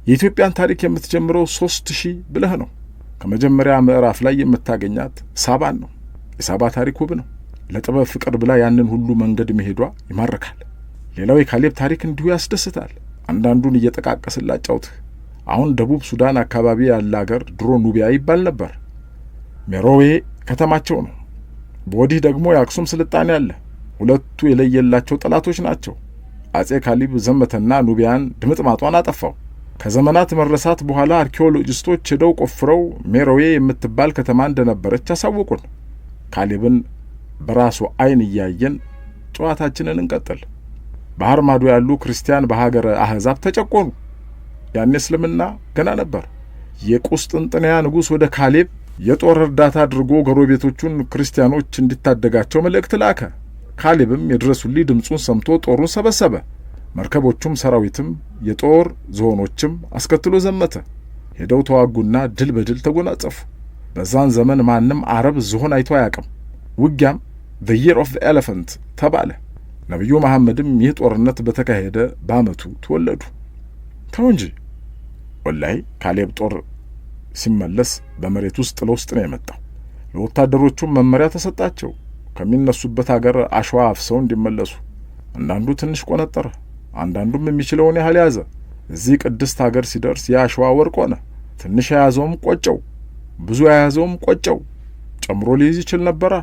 የኢትዮጵያን ታሪክ የምትጀምረው 3000 ብለህ ነው። ከመጀመሪያ ምዕራፍ ላይ የምታገኛት ሳባን ነው። የሳባ ታሪክ ውብ ነው። ለጥበብ ፍቅር ብላ ያንን ሁሉ መንገድ መሄዷ ይማርካል። ሌላው የካሌብ ታሪክ እንዲሁ ያስደስታል። አንዳንዱን እየጠቃቀስን ላጫውትህ። አሁን ደቡብ ሱዳን አካባቢ ያለ አገር ድሮ ኑቢያ ይባል ነበር። ሜሮዌ ከተማቸው ነው። በወዲህ ደግሞ የአክሱም ስልጣኔ አለ። ሁለቱ የለየላቸው ጠላቶች ናቸው። አጼ ካሌብ ዘመተና ኑቢያን ድምጥማጧን አጠፋው። ከዘመናት መረሳት በኋላ አርኪኦሎጂስቶች ሄደው ቆፍረው ሜሮዌ የምትባል ከተማ እንደነበረች አሳወቁን። ካሌብን በራሱ አይን እያየን ጨዋታችንን እንቀጥል። ባህር ማዶ ያሉ ክርስቲያን በሀገረ አህዛብ ተጨቆኑ። ያኔ እስልምና ገና ነበር። የቁስጥንጥንያ ንጉሥ ወደ ካሌብ የጦር እርዳታ አድርጎ ጎረቤቶቹን ክርስቲያኖች እንዲታደጋቸው መልእክት ላከ። ካሌብም የድረሱልኝ ድምፁን ሰምቶ ጦሩን ሰበሰበ። መርከቦቹም ሰራዊትም የጦር ዝሆኖችም አስከትሎ ዘመተ። ሄደው ተዋጉና ድል በድል ተጎናጸፉ። በዛን ዘመን ማንም አረብ ዝሆን አይቶ አያውቅም። ውጊያም the year of the elephant ተባለ። ነብዩ መሐመድም ይህ ጦርነት በተካሄደ በአመቱ ተወለዱ። ተው እንጂ ወላሂ ካሌብ ጦር ሲመለስ በመሬት ውስጥ ለውስጥ ነው የመጣው። ለወታደሮቹም መመሪያ ተሰጣቸው። ከሚነሱበት ሀገር አሸዋ አፍሰው እንዲመለሱ። አንዳንዱ ትንሽ ቆነጠረ፣ አንዳንዱም የሚችለውን ያህል ያዘ። እዚህ ቅድስት ሀገር ሲደርስ የአሸዋ ወርቅ ሆነ። ትንሽ የያዘውም ቆጨው፣ ብዙ የያዘውም ቆጨው። ጨምሮ ሊይዝ ይችል ነበራ።